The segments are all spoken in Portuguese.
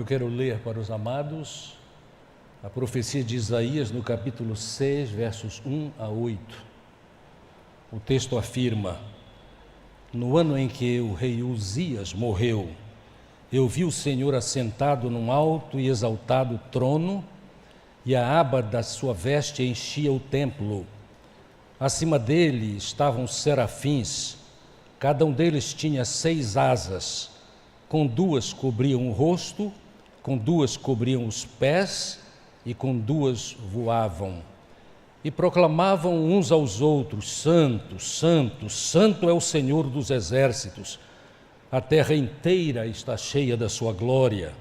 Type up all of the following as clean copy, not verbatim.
quero ler para os amados a profecia de Isaías no capítulo 6, versos 1 a 8. O texto afirma: no ano em que o rei Uzias morreu, eu vi o Senhor assentado num alto e exaltado trono, e a aba da sua veste enchia o templo. Acima dele estavam serafins, cada um deles tinha 6 asas, com 2 cobriam o rosto, com 2 cobriam os pés e com 2 voavam. E proclamavam uns aos outros: Santo, Santo, Santo é o Senhor dos exércitos, a terra inteira está cheia da sua glória.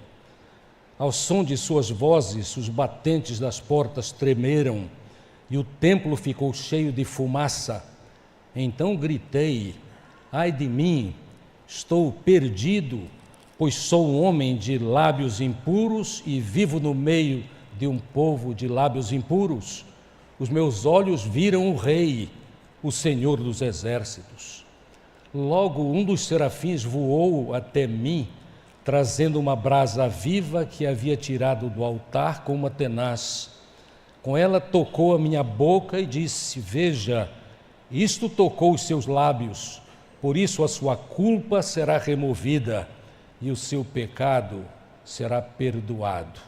Ao som de suas vozes, os batentes das portas tremeram, e o templo ficou cheio de fumaça. Então gritei: ai de mim, estou perdido, pois sou um homem de lábios impuros e vivo no meio de um povo de lábios impuros. Os meus olhos viram o Rei, o Senhor dos exércitos. Logo um dos serafins voou até mim, trazendo uma brasa viva que havia tirado do altar com uma tenaz. Com ela tocou a minha boca e disse: veja, isto tocou os seus lábios, por isso a sua culpa será removida e o seu pecado será perdoado.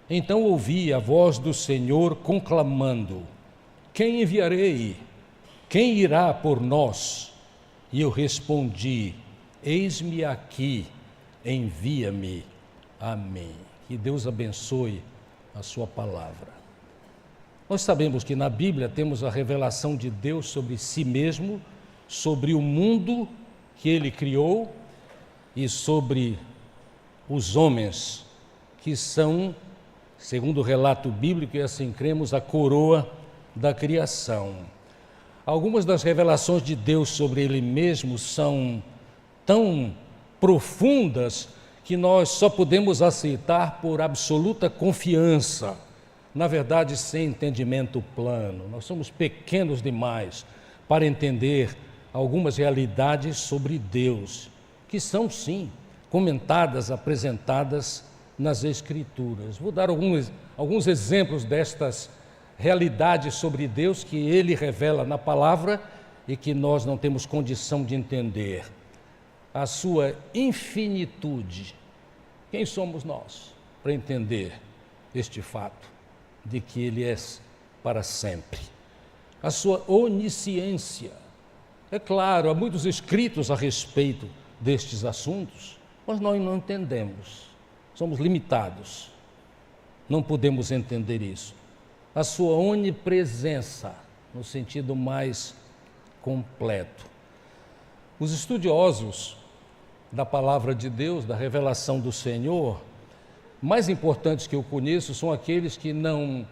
Então ouvi a voz do Senhor conclamando: quem enviarei? Quem irá por nós? E eu respondi: eis-me aqui, envia-me a mim. Que Deus abençoe a sua palavra. Nós sabemos que na Bíblia temos a revelação de Deus sobre si mesmo, sobre o mundo que Ele criou e sobre os homens que são, segundo o relato bíblico, e assim cremos, a coroa da criação. Algumas das revelações de Deus sobre Ele mesmo são tão profundas que nós só podemos aceitar por absoluta confiança, na verdade sem entendimento plano. Nós somos pequenos demais para entender algumas realidades sobre Deus, que são sim comentadas, apresentadas nas Escrituras. Vou dar alguns exemplos destas realidades sobre Deus que Ele revela na palavra e que nós não temos condição de entender. A sua infinitude. Quem somos nós para entender este fato de que Ele é para sempre? A sua onisciência. É claro, há muitos escritos a respeito destes assuntos, mas nós não entendemos. Somos limitados. Não podemos entender isso. A sua onipresença, no sentido mais completo. Os estudiosos da palavra de Deus, da revelação do Senhor, mais importantes que eu conheço são aqueles que não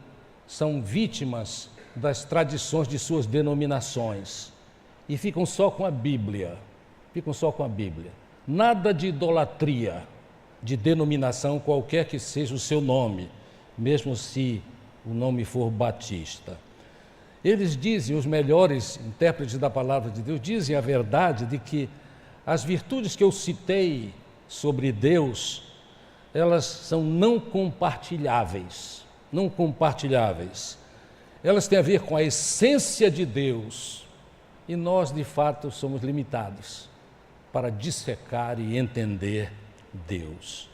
são vítimas das tradições de suas denominações e ficam só com a Bíblia. Nada de idolatria, de denominação, qualquer que seja o seu nome, mesmo se o nome for Batista. Eles dizem, os melhores intérpretes da palavra de Deus, dizem a verdade de que as virtudes que eu citei sobre Deus, elas são não compartilháveis. Elas têm a ver com a essência de Deus e nós, de fato, somos limitados para dissecar e entender Deus.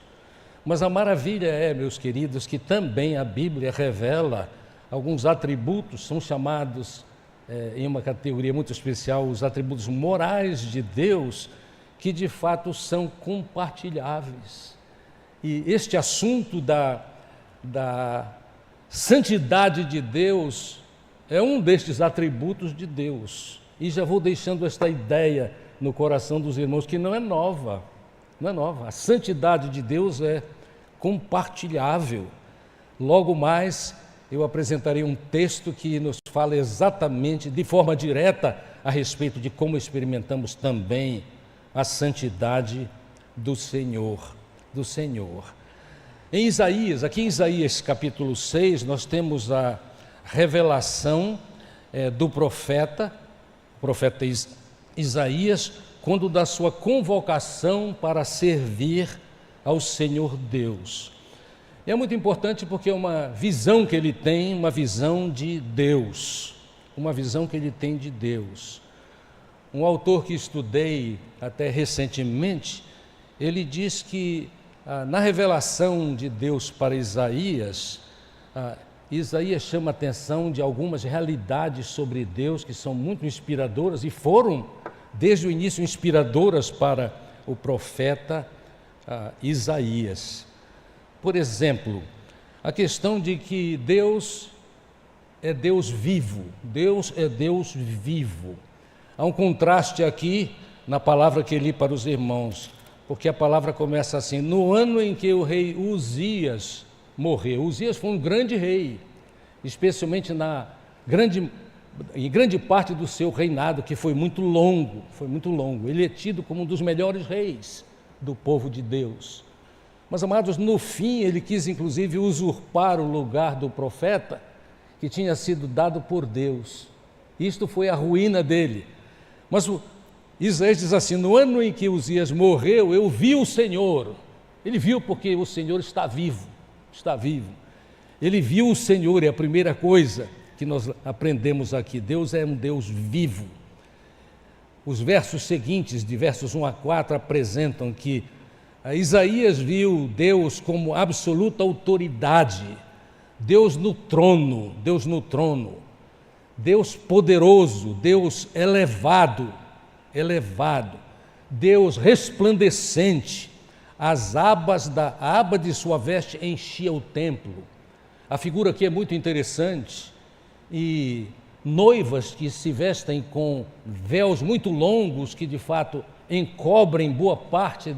Mas a maravilha é, meus queridos, que também a Bíblia revela alguns atributos, são chamados, em uma categoria muito especial, os atributos morais de Deus, que de fato são compartilháveis. E este assunto da santidade de Deus é um destes atributos de Deus. E já vou deixando esta ideia no coração dos irmãos, que não é nova. A santidade de Deus é compartilhável. Logo mais, eu apresentarei um texto que nos fala exatamente, de forma direta, a respeito de como experimentamos também a santidade do Senhor. Em Isaías, aqui em Isaías capítulo 6, nós temos a revelação do profeta Isaías, quando da sua convocação para servir ao Senhor Deus. E é muito importante porque é uma visão que ele tem, uma visão de Deus, uma visão que ele tem de Deus. Um autor que estudei até recentemente, ele diz que na revelação de Deus para Isaías, Isaías chama a atenção de algumas realidades sobre Deus que são muito inspiradoras e foram, desde o início, inspiradoras para o profeta Isaías. Por exemplo, a questão de que Deus é Deus vivo, Deus é Deus vivo. Há um contraste aqui na palavra que li para os irmãos, porque a palavra começa assim: no ano em que o rei Uzias morreu. Uzias foi um grande rei, especialmente em grande parte do seu reinado, que foi muito longo. Ele é tido como um dos melhores reis do povo de Deus. Mas, amados, no fim ele quis inclusive usurpar o lugar do profeta que tinha sido dado por Deus. Isto foi a ruína dele. Mas Isaías diz assim: no ano em que Uzias morreu, eu vi o Senhor. Ele viu porque o Senhor está vivo. Ele viu o Senhor, é a primeira coisa que nós aprendemos aqui. Deus é um Deus vivo. Os versos seguintes, de versos 1 a 4, apresentam que Isaías viu Deus como absoluta autoridade, Deus no trono, Deus poderoso, Deus elevado, Deus resplandecente. A aba de sua veste enchia o templo. A figura aqui é muito interessante. E noivas que se vestem com véus muito longos, que de fato encobrem boa parte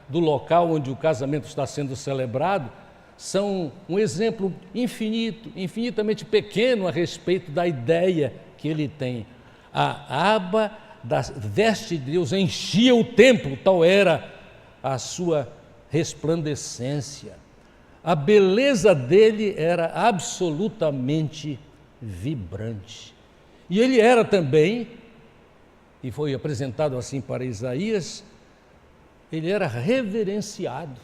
do local onde o casamento está sendo celebrado, são um exemplo infinitamente pequeno a respeito da ideia que ele tem. A aba da veste de Deus enchia o templo, tal era a sua resplandecência. A beleza dele era absolutamente vibrante. E ele era também, e foi apresentado assim para Isaías, ele era reverenciado.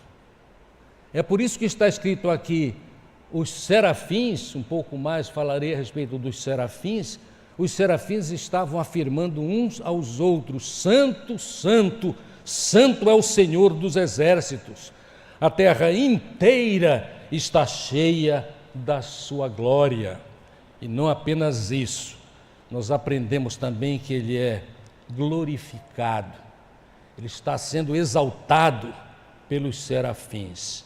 É por isso que está escrito aqui, os serafins, um pouco mais falarei a respeito dos serafins. Os serafins estavam afirmando uns aos outros: Santo, Santo, Santo é o Senhor dos exércitos. A terra inteira está cheia da sua glória. E não apenas isso, nós aprendemos também que ele é glorificado. Ele está sendo exaltado pelos serafins.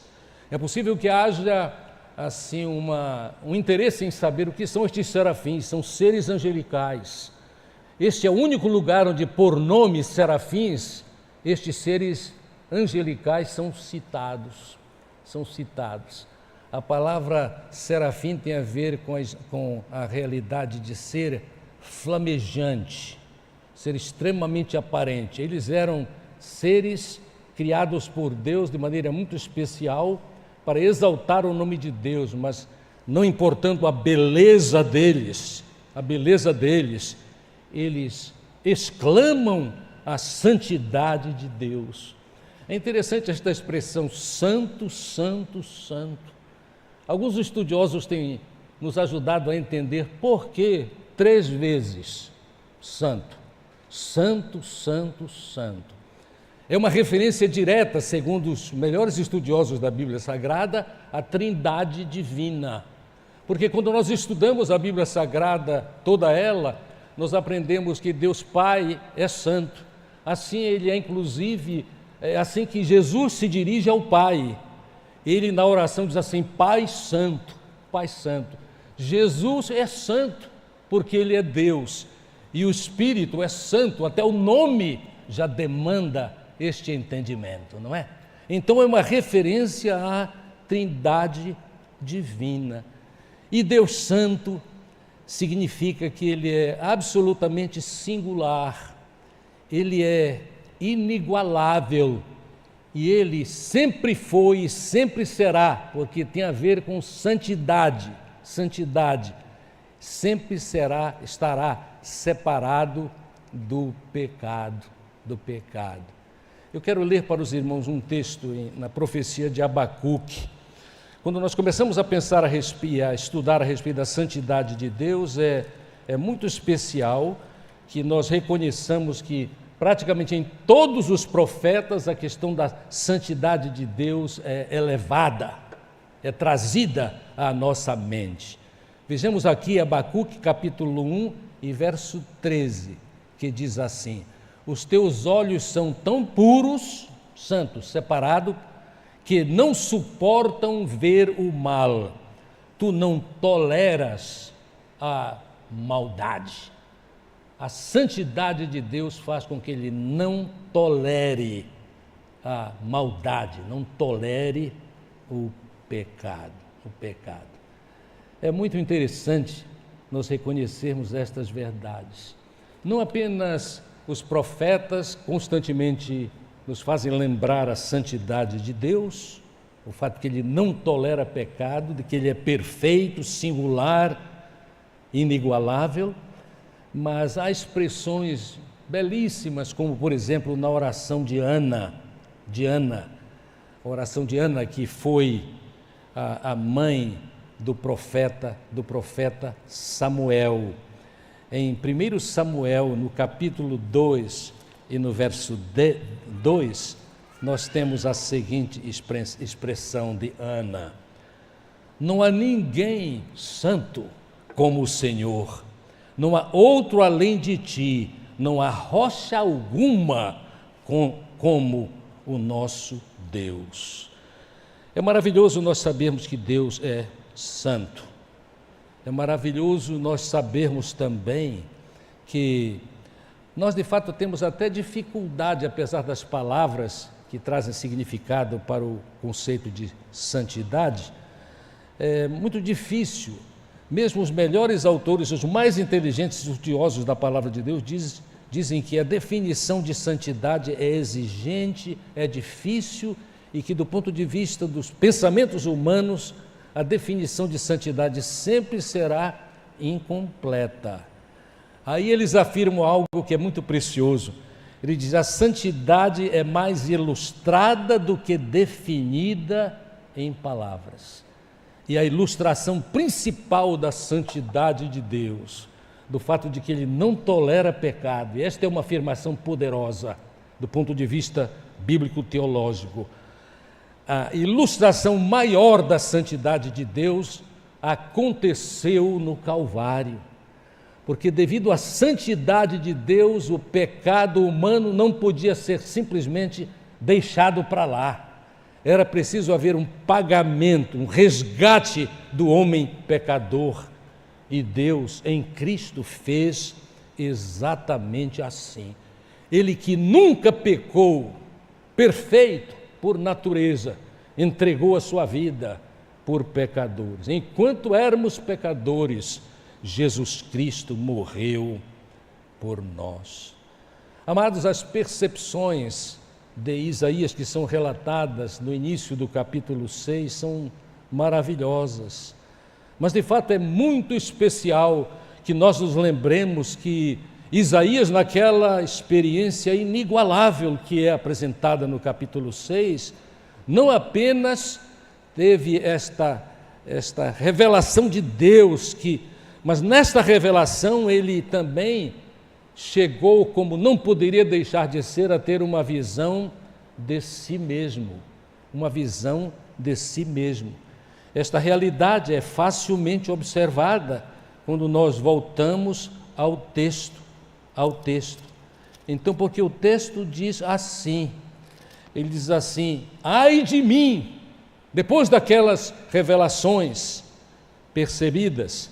É possível que haja assim um interesse em saber o que são estes serafins. São seres angelicais. Este é o único lugar onde, por nome serafins, estes seres angelicais são citados. A palavra serafim tem a ver com a realidade de ser flamejante, ser extremamente aparente. Eles eram seres criados por Deus de maneira muito especial para exaltar o nome de Deus, mas não importando a beleza deles, eles exclamam a santidade de Deus. É interessante esta expressão, santo, santo, santo. Alguns estudiosos têm nos ajudado a entender por que 3 vezes santo, santo, santo, santo. É uma referência direta, segundo os melhores estudiosos da Bíblia Sagrada, à Trindade divina. Porque quando nós estudamos a Bíblia Sagrada, toda ela, nós aprendemos que Deus Pai é santo. Assim ele é, inclusive, é assim que Jesus se dirige ao Pai. Ele na oração diz assim: Pai Santo, Pai Santo. Jesus é santo porque ele é Deus. E o Espírito é santo, até o nome já demanda este entendimento, não é? Então é uma referência à Trindade divina. E Deus Santo significa que ele é absolutamente singular, ele é inigualável, e ele sempre foi e sempre será, porque tem a ver com santidade, sempre estará separado do pecado. Eu quero ler para os irmãos um texto na profecia de Abacuque. Quando nós começamos a pensar a estudar a respeito da santidade de Deus, é muito especial que nós reconheçamos que praticamente em todos os profetas a questão da santidade de Deus é elevada, é trazida à nossa mente. Vejamos aqui Abacuque capítulo 1 e verso 13, que diz assim: os teus olhos são tão puros, santos, separados, que não suportam ver o mal. Tu não toleras a maldade. A santidade de Deus faz com que Ele não tolere a maldade, não tolere o pecado. É muito interessante nós reconhecermos estas verdades. Não apenas os profetas constantemente nos fazem lembrar a santidade de Deus, o fato de que Ele não tolera pecado, de que Ele é perfeito, singular, inigualável, mas há expressões belíssimas, como por exemplo na oração de Ana, a oração de Ana, que foi a mãe do profeta Samuel. Em 1 Samuel, no capítulo 2 e no verso 2, nós temos a seguinte expressão de Ana: não há ninguém santo como o Senhor, não há outro além de ti, não há rocha alguma como o nosso Deus. É maravilhoso nós sabermos que Deus é santo. É maravilhoso nós sabermos também que nós de fato temos até dificuldade, apesar das palavras que trazem significado para o conceito de santidade, é muito difícil. Mesmo os melhores autores, os mais inteligentes estudiosos da palavra de Deus dizem que a definição de santidade é exigente, é difícil e que do ponto de vista dos pensamentos humanos, a definição de santidade sempre será incompleta. Aí eles afirmam algo que é muito precioso. Ele diz: a santidade é mais ilustrada do que definida em palavras. E a ilustração principal da santidade de Deus, do fato de que Ele não tolera pecado, e esta é uma afirmação poderosa do ponto de vista bíblico-teológico. A ilustração maior da santidade de Deus aconteceu no Calvário, porque devido à santidade de Deus, o pecado humano não podia ser simplesmente deixado para lá. Era preciso haver um pagamento, um resgate do homem pecador, e Deus em Cristo fez exatamente assim. Ele que nunca pecou, perfeito, por natureza, entregou a sua vida por pecadores. Enquanto éramos pecadores, Jesus Cristo morreu por nós. Amados, as percepções de Isaías que são relatadas no início do capítulo 6 são maravilhosas, mas de fato é muito especial que nós nos lembremos que Isaías, naquela experiência inigualável que é apresentada no capítulo 6, não apenas teve esta revelação de Deus, mas nesta revelação ele também chegou, como não poderia deixar de ser, a ter uma visão de si mesmo, Esta realidade é facilmente observada quando nós voltamos ao texto. Então, porque o texto diz assim, ele diz assim: ai de mim, depois daquelas revelações percebidas,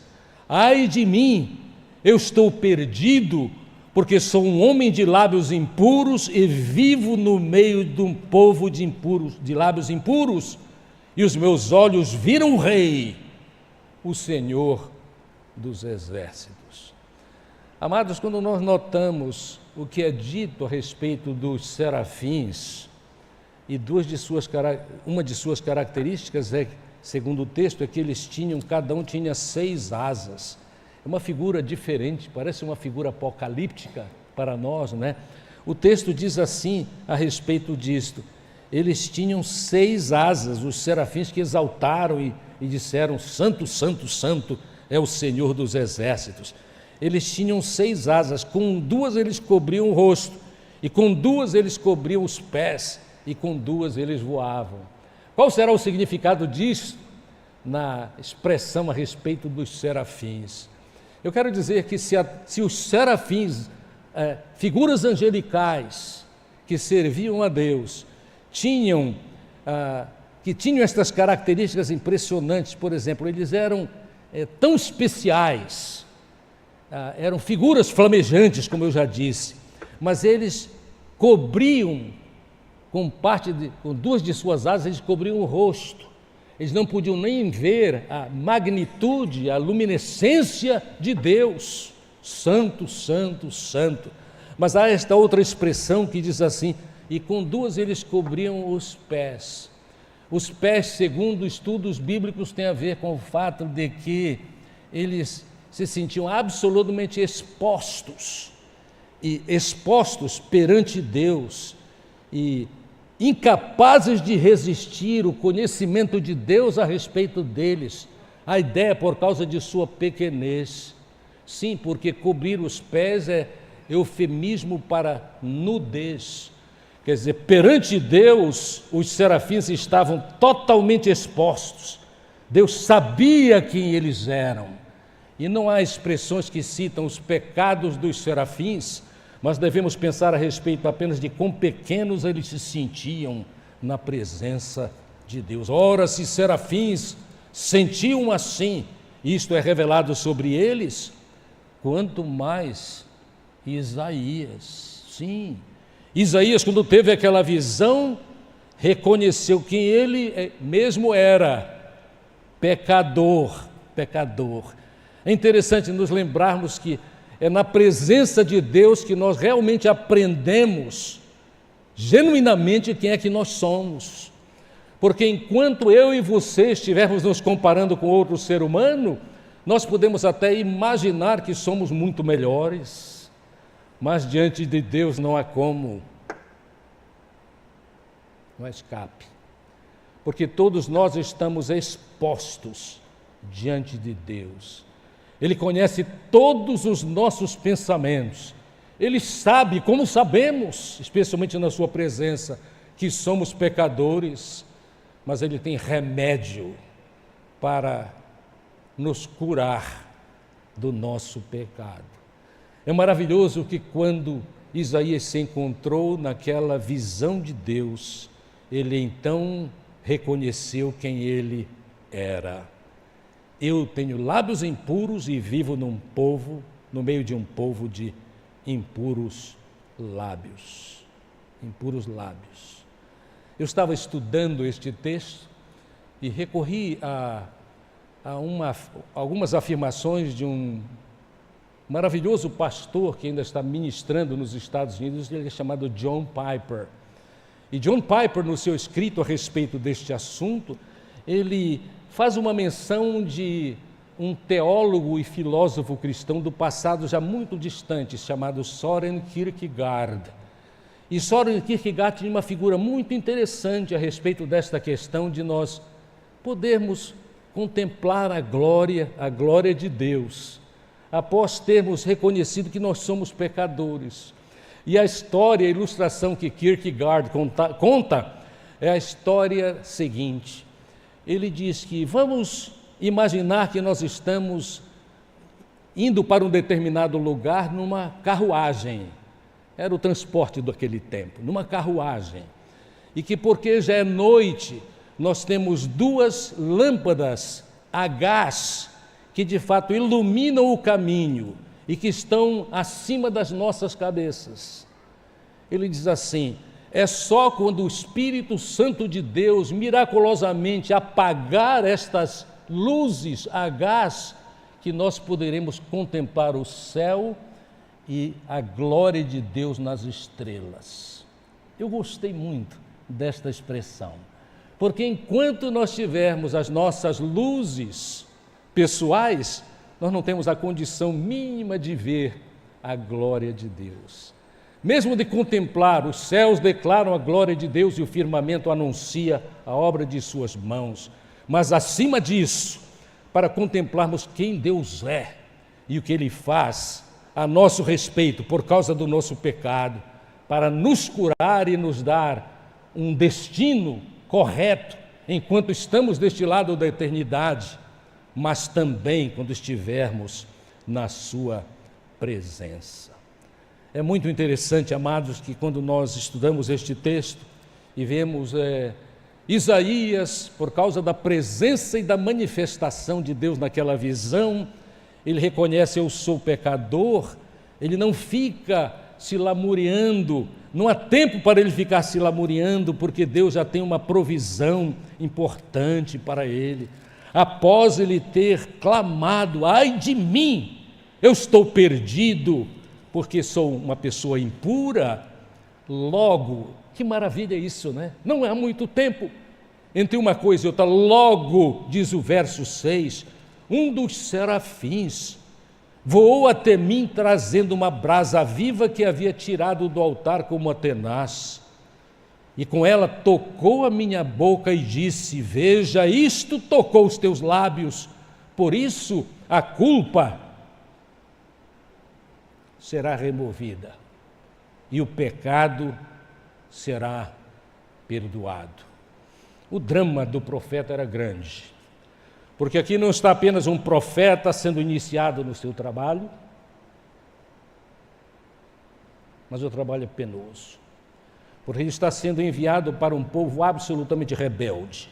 ai de mim, eu estou perdido, porque sou um homem de lábios impuros e vivo no meio de um povo de lábios impuros, e os meus olhos viram o Rei, o Senhor dos Exércitos. Amados, quando nós notamos o que é dito a respeito dos serafins, e uma de suas características segundo o texto, é que cada um tinha 6 asas. É uma figura diferente, parece uma figura apocalíptica para nós, não é? O texto diz assim a respeito disto: eles tinham 6 asas, os serafins que exaltaram e disseram: Santo, Santo, Santo é o Senhor dos exércitos. Eles tinham 6 asas, com 2 eles cobriam o rosto, e com 2 eles cobriam os pés, e com 2 eles voavam. Qual será o significado disso na expressão a respeito dos serafins? Eu quero dizer que se os serafins, figuras angelicais que serviam a Deus, tinham estas características impressionantes, por exemplo, eles eram tão especiais, eram figuras flamejantes, como eu já disse, mas eles cobriam, com 2 de suas asas, eles cobriam o rosto. Eles não podiam nem ver a magnitude, a luminescência de Deus. Santo, Santo, Santo. Mas há esta outra expressão que diz assim: e com 2 eles cobriam os pés. Os pés, segundo estudos bíblicos, têm a ver com o fato de que eles se sentiam absolutamente expostos perante Deus, e incapazes de resistir o conhecimento de Deus a respeito deles, a ideia por causa de sua pequenez. Sim, porque cobrir os pés é eufemismo para nudez. Quer dizer, perante Deus, os serafins estavam totalmente expostos. Deus sabia quem eles eram. E não há expressões que citam os pecados dos serafins, mas devemos pensar a respeito apenas de quão pequenos eles se sentiam na presença de Deus. Ora, se serafins sentiam assim, isto é revelado sobre eles, quanto mais Isaías. Sim, Isaías, quando teve aquela visão, reconheceu quem ele mesmo era: pecador. É interessante nos lembrarmos que é na presença de Deus que nós realmente aprendemos genuinamente quem é que nós somos. Porque enquanto eu e você estivermos nos comparando com outro ser humano, nós podemos até imaginar que somos muito melhores, mas diante de Deus não há como, não há escape, porque todos nós estamos expostos diante de Deus. Ele conhece todos os nossos pensamentos. Ele sabe, como sabemos, especialmente na sua presença, que somos pecadores, mas Ele tem remédio para nos curar do nosso pecado. É maravilhoso que quando Isaías se encontrou naquela visão de Deus, ele então reconheceu quem ele era. Eu tenho lábios impuros e vivo no meio de um povo de impuros lábios. Impuros lábios. Eu estava estudando este texto e recorri a algumas afirmações de um maravilhoso pastor que ainda está ministrando nos Estados Unidos, ele é chamado John Piper. E John Piper, no seu escrito a respeito deste assunto, ele faz uma menção de um teólogo e filósofo cristão do passado já muito distante, chamado Søren Kierkegaard. E Søren Kierkegaard tinha uma figura muito interessante a respeito desta questão de nós podermos contemplar a glória de Deus, após termos reconhecido que nós somos pecadores. E a história, a ilustração que Kierkegaard conta é a história seguinte. Ele diz que vamos imaginar que nós estamos indo para um determinado lugar numa carruagem. Era o transporte daquele tempo, numa carruagem. E que porque já é noite, nós temos 2 lâmpadas a gás que de fato iluminam o caminho e que estão acima das nossas cabeças. Ele diz assim: é só quando o Espírito Santo de Deus miraculosamente apagar estas luzes a gás que nós poderemos contemplar o céu e a glória de Deus nas estrelas. Eu gostei muito desta expressão, porque enquanto nós tivermos as nossas luzes pessoais, nós não temos a condição mínima de ver a glória de Deus. Mesmo de contemplar, os céus declaram a glória de Deus e o firmamento anuncia a obra de suas mãos. Mas acima disso, para contemplarmos quem Deus é e o que Ele faz a nosso respeito por causa do nosso pecado, para nos curar e nos dar um destino correto enquanto estamos deste lado da eternidade, mas também quando estivermos na Sua presença. É muito interessante, amados, que quando nós estudamos este texto e vemos Isaías, por causa da presença e da manifestação de Deus naquela visão, ele reconhece: eu sou pecador. Ele não fica se lamuriando, não há tempo para ele ficar se lamuriando, porque Deus já tem uma provisão importante para ele. Após ele ter clamado: ai de mim, eu estou perdido, porque sou uma pessoa impura. Logo, que maravilha isso, né? Não há muito tempo entre uma coisa e outra. Logo, diz o verso 6, um dos serafins voou até mim trazendo uma brasa viva que havia tirado do altar com uma tenaz. E com ela tocou a minha boca e disse: veja, isto tocou os teus lábios, por isso a culpa será removida e o pecado será perdoado. O drama do profeta era grande, porque aqui não está apenas um profeta sendo iniciado no seu trabalho, mas o trabalho é penoso, porque ele está sendo enviado para um povo absolutamente rebelde,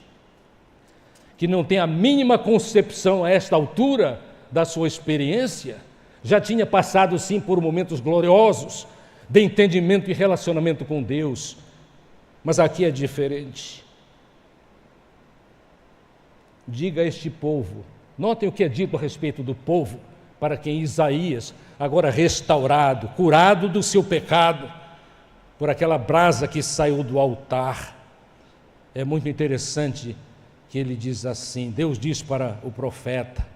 que não tem a mínima concepção a esta altura da sua experiência. Já tinha passado sim por momentos gloriosos de entendimento e relacionamento com Deus, mas aqui é diferente. Diga a este povo, notem o que é dito a respeito do povo, para quem Isaías, agora restaurado, curado do seu pecado, por aquela brasa que saiu do altar. É muito interessante que ele diz assim, Deus diz para o profeta: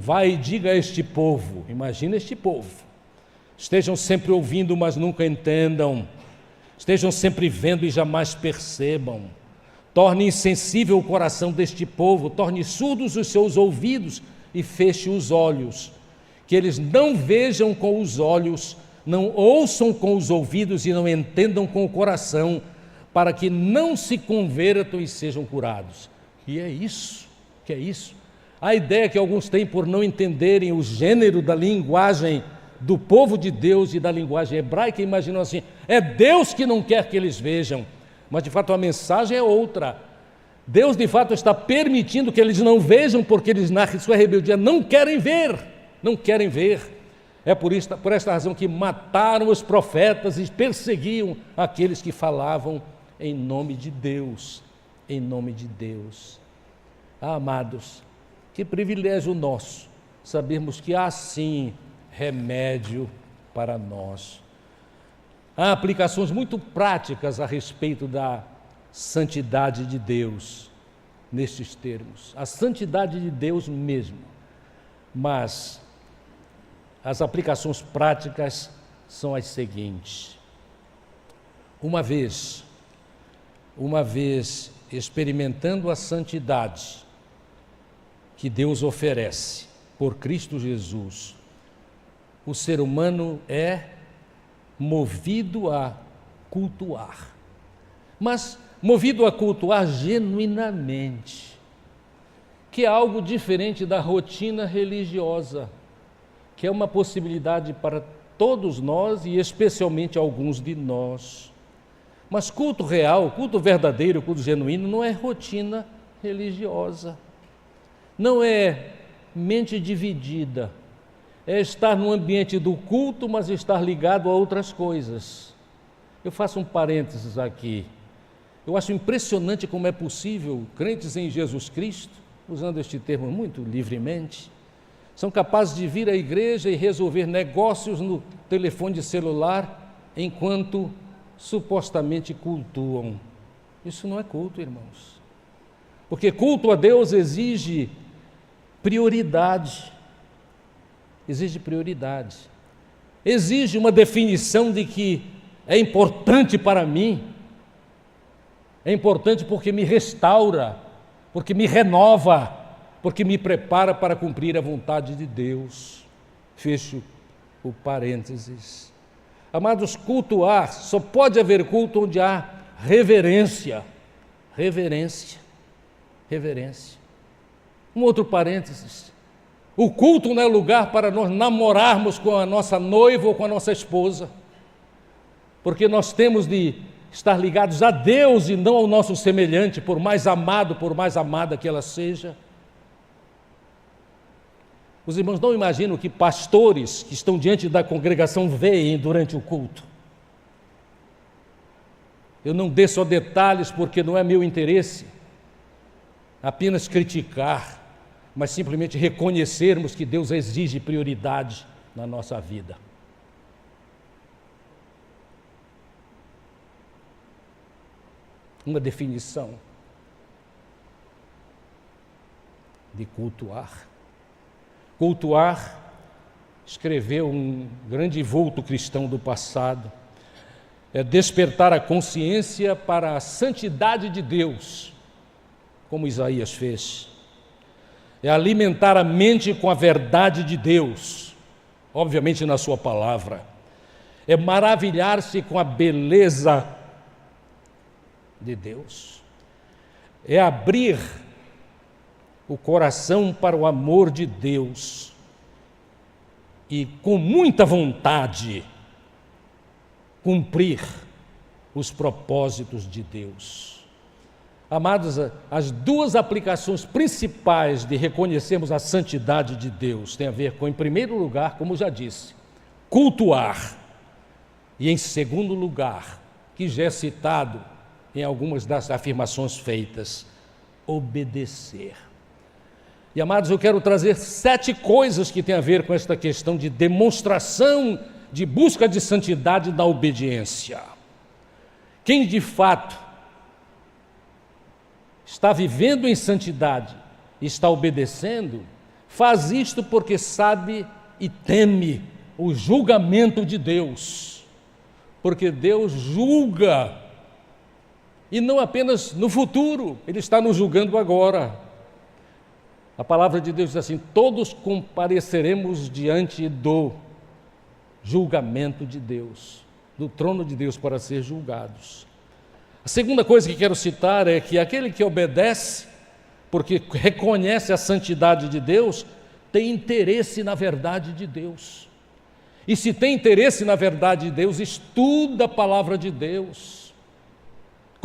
vai e diga a este povo, imagina este povo, estejam sempre ouvindo, mas nunca entendam, estejam sempre vendo e jamais percebam. Torne insensível o coração deste povo, torne surdos os seus ouvidos e feche os olhos, que eles não vejam com os olhos, não ouçam com os ouvidos e não entendam com o coração, para que não se convertam e sejam curados. E é isso, que é isso. A ideia que alguns têm por não entenderem o gênero da linguagem do povo de Deus e da linguagem hebraica, imaginam assim: é Deus que não quer que eles vejam. Mas de fato a mensagem é outra. Deus de fato está permitindo que eles não vejam, porque eles na sua rebeldia não querem ver, não querem ver. É por esta razão que mataram os profetas e perseguiam aqueles que falavam em nome de Deus, em nome de Deus. Amados, que privilégio nosso sabermos que há sim remédio para nós. Há aplicações muito práticas a respeito da santidade de Deus nestes termos, a santidade de Deus mesmo. Mas as aplicações práticas são as seguintes: uma vez experimentando a santidade que Deus oferece por Cristo Jesus, o ser humano é movido a cultuar, mas movido a cultuar genuinamente, que é algo diferente da rotina religiosa, que é uma possibilidade para todos nós e especialmente alguns de nós. Mas culto real, culto verdadeiro, culto genuíno não é rotina religiosa, não é mente dividida, é estar no ambiente do culto, mas estar ligado a outras coisas. Eu faço um parênteses aqui. Eu acho impressionante como é possível crentes em Jesus Cristo, usando este termo muito livremente, são capazes de vir à igreja e resolver negócios no telefone celular enquanto supostamente cultuam. Isso não é culto, irmãos. Porque culto a Deus exige prioridade. Exige prioridade. exige uma definição de que é importante para mim, é importante porque me restaura, porque me renova, porque me prepara para cumprir a vontade de Deus. Fecho o parênteses. Amados, cultuar, só pode haver culto onde há reverência. Reverência. Reverência. Um outro parênteses. O culto não é lugar para nós namorarmos com a nossa noiva ou com a nossa esposa, porque nós temos de estar ligados a Deus e não ao nosso semelhante, por mais amado, por mais amada que ela seja. Os irmãos não imaginam que pastores que estão diante da congregação veem durante o culto. Eu não dei só detalhes porque não é meu interesse apenas criticar, mas simplesmente reconhecermos que Deus exige prioridade na nossa vida. Uma definição de cultuar. Cultuar, escreveu um grande vulto cristão do passado, é despertar a consciência para a santidade de Deus, como Isaías fez. É alimentar a mente com a verdade de Deus, obviamente na sua palavra. É maravilhar-se com a beleza de Deus. É abrir o coração para o amor de Deus e, com muita vontade, cumprir os propósitos de Deus. Amados, as duas aplicações principais de reconhecermos a santidade de Deus têm a ver com, em primeiro lugar, como já disse, cultuar, e em segundo lugar, que já é citado em algumas das afirmações feitas, obedecer. E, amados, eu quero trazer 7 coisas que têm a ver com esta questão de demonstração de busca de santidade na obediência. Quem de fato está vivendo em santidade, está obedecendo, faz isto porque sabe e teme o julgamento de Deus, porque Deus julga, e não apenas no futuro, Ele está nos julgando agora. A palavra de Deus diz assim: todos compareceremos diante do julgamento de Deus, do trono de Deus para ser julgados. A segunda coisa que quero citar é que aquele que obedece, porque reconhece a santidade de Deus, tem interesse na verdade de Deus. E se tem interesse na verdade de Deus, estuda a palavra de Deus,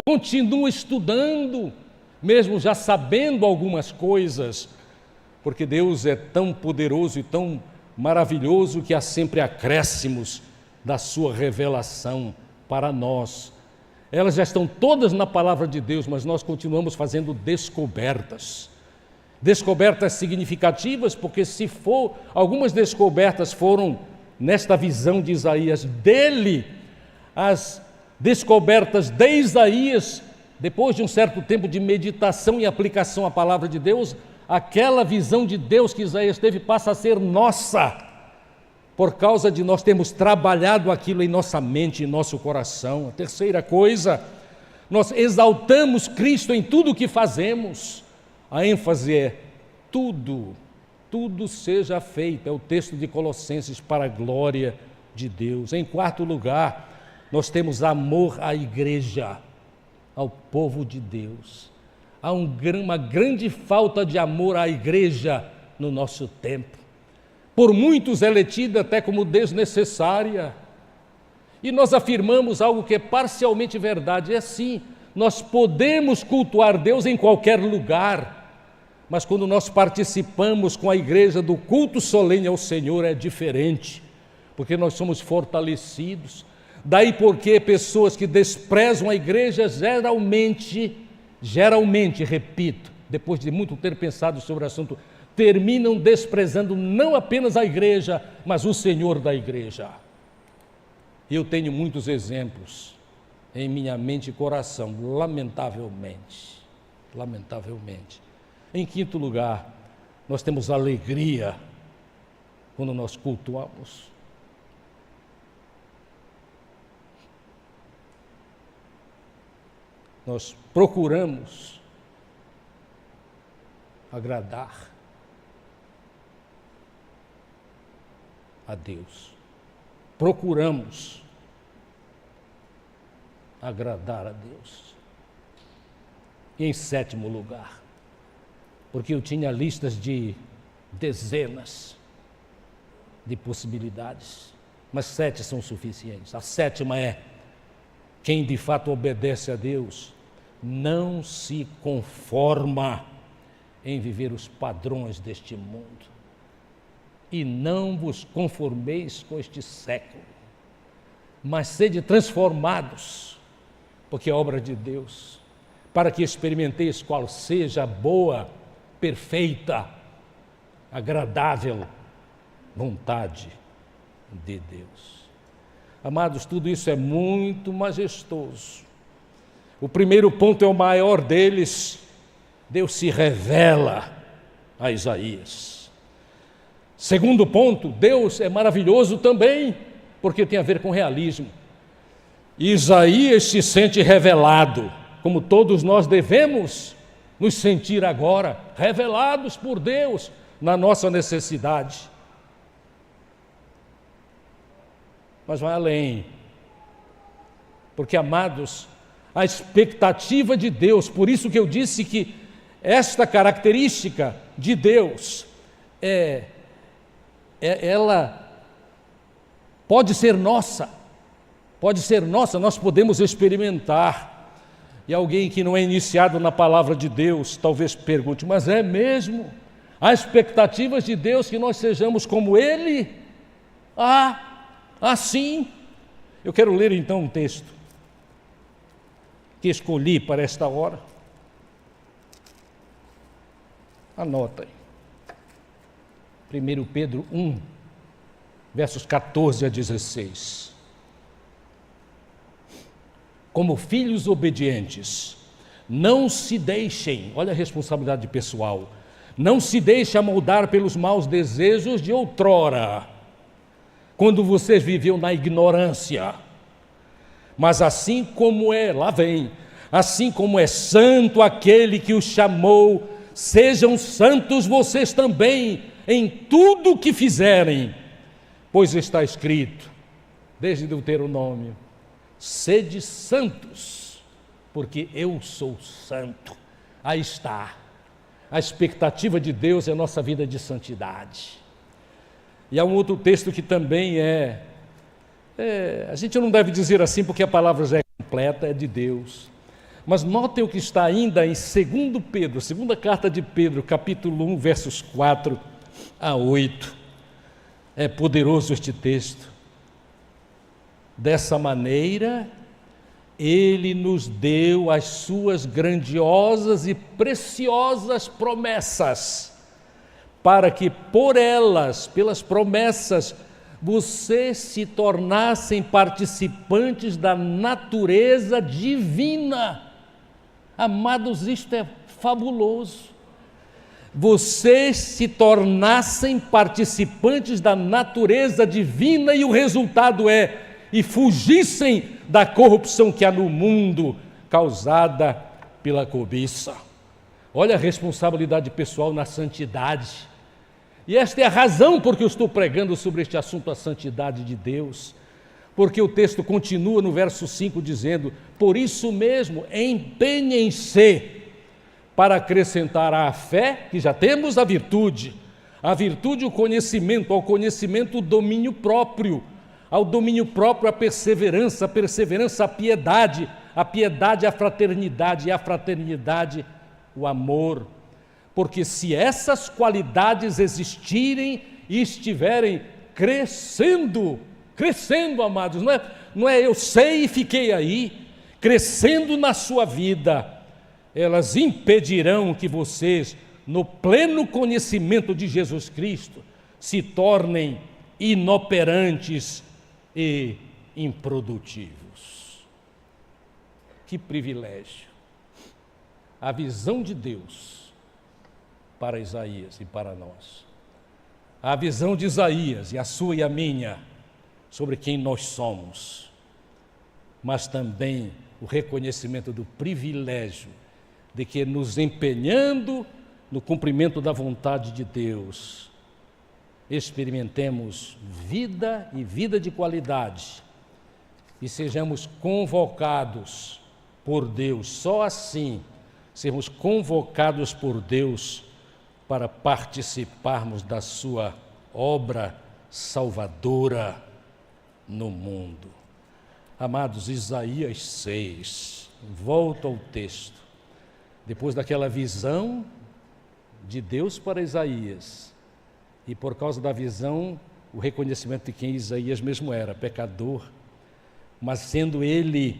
continua estudando, mesmo já sabendo algumas coisas, porque Deus é tão poderoso e tão maravilhoso que há sempre acréscimos da sua revelação para nós. Elas já estão todas na palavra de Deus, mas nós continuamos fazendo descobertas. Descobertas significativas, porque se for, algumas descobertas foram nesta visão de Isaías dele, as descobertas de Isaías, depois de um certo tempo de meditação e aplicação à palavra de Deus, aquela visão de Deus que Isaías teve passa a ser nossa, por causa de nós termos trabalhado aquilo em nossa mente e nosso coração. A terceira coisa, nós exaltamos Cristo em tudo o que fazemos. A ênfase é tudo seja feito, é o texto de Colossenses, para a glória de Deus. Em quarto lugar, nós temos amor à igreja, ao povo de Deus. Há uma grande falta de amor à igreja no nosso tempo. Por muitos é tida até como desnecessária. E nós afirmamos algo que é parcialmente verdade. É assim, nós podemos cultuar Deus em qualquer lugar, mas quando nós participamos com a igreja do culto solene ao Senhor é diferente, porque nós somos fortalecidos. Daí porque pessoas que desprezam a igreja geralmente, repito, depois de muito ter pensado sobre o assunto, terminam desprezando não apenas a igreja, mas o Senhor da igreja. Eu tenho muitos exemplos em minha mente e coração, lamentavelmente. Em quinto lugar, nós temos alegria quando nós cultuamos. nós procuramos agradar a Deus. Procuramos agradar a Deus. E em sétimo lugar, porque eu tinha listas de dezenas de possibilidades, mas 7 são suficientes. A sétima é: quem de fato obedece a Deus não se conforma em viver os padrões deste mundo. E não vos conformeis com este século, mas sede transformados, porque é obra de Deus, para que experimenteis qual seja a boa, perfeita, agradável vontade de Deus. Amados, tudo isso é muito majestoso. O primeiro ponto é o maior deles: Deus se revela a Isaías. Segundo ponto, Deus é maravilhoso também, porque tem a ver com realismo. Isaías se sente revelado, como todos nós devemos nos sentir agora, revelados por Deus na nossa necessidade. Mas vai além, porque, amados, a expectativa de Deus, por isso que eu disse que esta característica de Deus ela pode ser nossa, nós podemos experimentar. E alguém que não é iniciado na palavra de Deus talvez pergunte: mas é mesmo? Há expectativas de Deus que nós sejamos como Ele? Sim. Eu quero ler então um texto que escolhi para esta hora. Anota aí. 1 Pedro 1, versos 14 a 16. Como filhos obedientes, não se deixem, olha a responsabilidade pessoal, não se deixem amoldar pelos maus desejos de outrora, quando vocês viviam na ignorância. Mas assim como assim como é santo aquele que os chamou, sejam santos vocês também em tudo o que fizerem, pois está escrito, desde Deuteronômio: sede santos, porque eu sou santo. Aí está. A expectativa de Deus é a nossa vida de santidade. E há um outro texto que também a gente não deve dizer assim porque a palavra já é completa, é de Deus. Mas notem o que está ainda em 2 Pedro, segunda carta de Pedro, capítulo 1, versos 4 a 8. É poderoso este texto. Dessa maneira, Ele nos deu as suas grandiosas e preciosas promessas, para que por elas, pelas promessas, vocês se tornassem participantes da natureza divina. Amados, isto é fabuloso. Vocês se tornassem participantes da natureza divina e o resultado e fugissem da corrupção que há no mundo, causada pela cobiça. Olha a responsabilidade pessoal na santidade. E esta é a razão por que eu estou pregando sobre este assunto, a santidade de Deus. Porque o texto continua no verso 5 dizendo: por isso mesmo, empenhem-se para acrescentar à fé, que já temos, a virtude o conhecimento, ao conhecimento o domínio próprio, ao domínio próprio a perseverança a piedade a fraternidade e a fraternidade o amor. Porque se essas qualidades existirem e estiverem crescendo, amados, não é eu sei e fiquei aí, crescendo na sua vida, elas impedirão que vocês, no pleno conhecimento de Jesus Cristo, se tornem inoperantes e improdutivos. Que privilégio! A visão de Deus para Isaías e para nós. A visão de Isaías, e a sua e a minha, sobre quem nós somos, mas também o reconhecimento do privilégio de que, nos empenhando no cumprimento da vontade de Deus, experimentemos vida e vida de qualidade e sejamos convocados por Deus. Só assim sermos convocados por Deus para participarmos da sua obra salvadora no mundo. Amados, Isaías 6, volto ao texto. Depois daquela visão de Deus para Isaías, e por causa da visão, o reconhecimento de quem Isaías mesmo era, pecador, mas sendo ele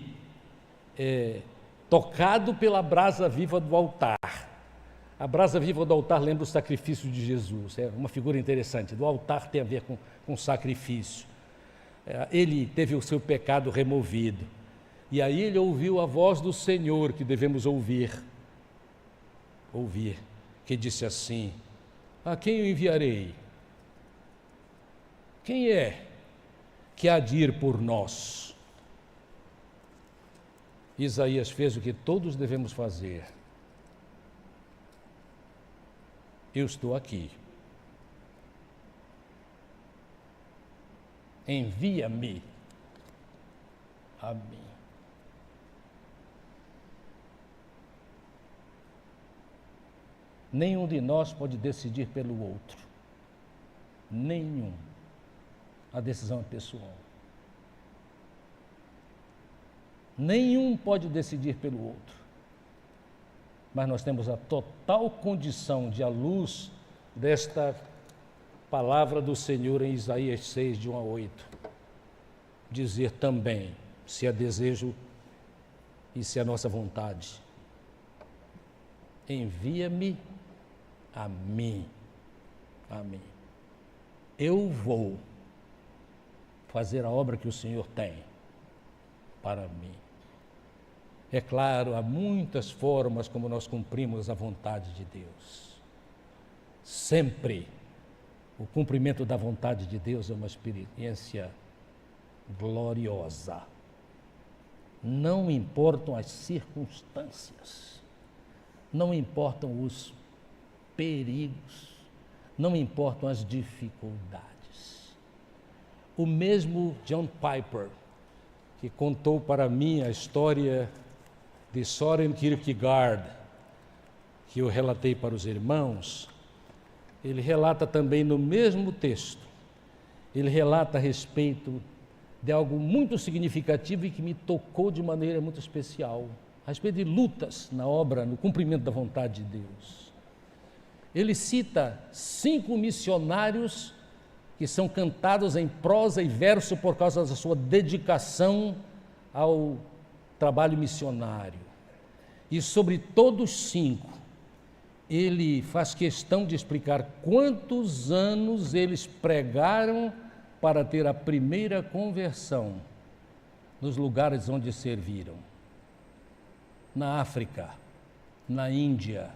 tocado pela brasa viva do altar. A brasa viva do altar lembra o sacrifício de Jesus, é uma figura interessante. Do altar tem a ver com sacrifício. Ele teve o seu pecado removido, e aí ele ouviu a voz do Senhor, que devemos ouvir, que disse assim: a quem eu enviarei? Quem é que há de ir por nós? Isaías fez o que todos devemos fazer. Eu estou aqui. Envia-me a mim. Nenhum de nós pode decidir pelo outro. Nenhum. A decisão é pessoal. Nenhum pode decidir pelo outro. Mas nós temos a total condição de, à luz desta palavra do Senhor em Isaías 6, de 1 a 8, dizer também, se é desejo e se é nossa vontade: envia-me a mim, eu vou fazer a obra que o Senhor tem para mim. É claro, há muitas formas como nós cumprimos a vontade de Deus. Sempre o cumprimento da vontade de Deus é uma experiência gloriosa. Não importam as circunstâncias, não importam os perigos, não importam as dificuldades. O mesmo John Piper, que contou para mim a história de Søren Kierkegaard, que eu relatei para os irmãos, ele relata também no mesmo texto, ele relata a respeito de algo muito significativo e que me tocou de maneira muito especial, a respeito de lutas na obra, no cumprimento da vontade de Deus. Ele cita 5 missionários que são cantados em prosa e verso por causa da sua dedicação ao trabalho missionário. E sobre todos 5, ele faz questão de explicar quantos anos eles pregaram para ter a primeira conversão nos lugares onde serviram. Na África, na Índia,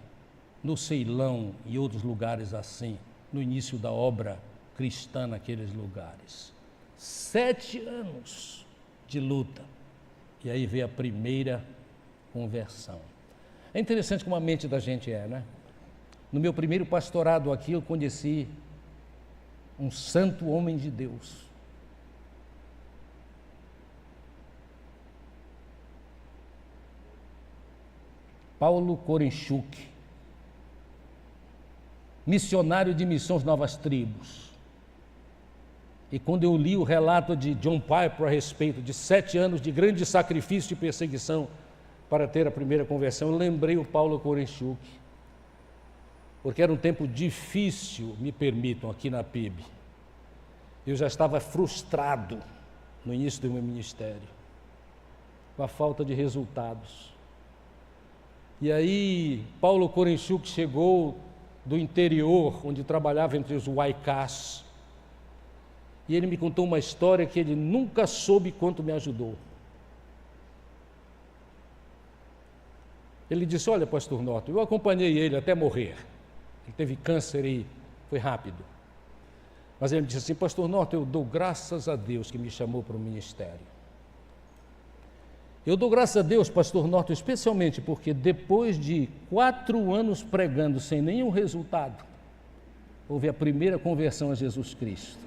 no Ceilão e outros lugares assim, no início da obra cristã naqueles lugares. 7 anos de luta. E aí veio a primeira conversão. É interessante como a mente da gente é, né? No meu primeiro pastorado aqui, eu conheci um santo homem de Deus. Paulo Korenchuk, missionário de Missões Novas Tribos. E quando eu li o relato de John Piper a respeito de 7 anos de grande sacrifício e perseguição para ter a primeira conversão, eu lembrei o Paulo Korenchuk, porque era um tempo difícil, me permitam, aqui na PIB. Eu já estava frustrado no início do meu ministério, com a falta de resultados. E aí, Paulo Korenchuk chegou do interior, onde trabalhava entre os Waikás, e ele me contou uma história que ele nunca soube quanto me ajudou. Ele disse: olha, pastor Norton, eu acompanhei ele até morrer. Ele teve câncer e foi rápido. Mas ele me disse assim: pastor Norton, eu dou graças a Deus que me chamou para o ministério. Eu dou graças a Deus, pastor Norton, especialmente porque depois de 4 anos pregando sem nenhum resultado, houve a primeira conversão a Jesus Cristo.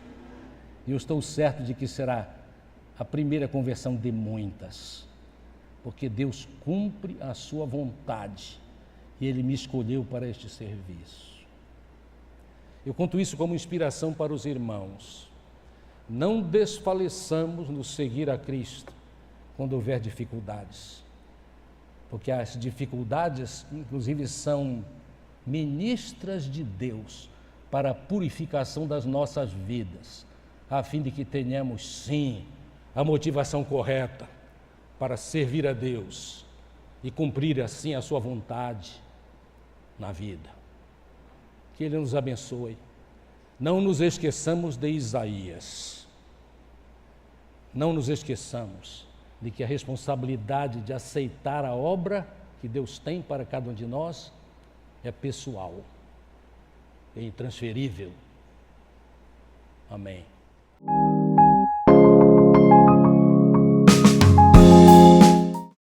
E eu estou certo de que será a primeira conversão de muitas, porque Deus cumpre a sua vontade e Ele me escolheu para este serviço. Eu conto isso como inspiração para os irmãos. Não desfaleçamos no seguir a Cristo quando houver dificuldades, porque as dificuldades, inclusive, são ministras de Deus para a purificação das nossas vidas, a fim de que tenhamos, sim, a motivação correta para servir a Deus e cumprir assim a sua vontade na vida. Que Ele nos abençoe. Não nos esqueçamos de Isaías. Não nos esqueçamos de que a responsabilidade de aceitar a obra que Deus tem para cada um de nós é pessoal, é intransferível. Amém.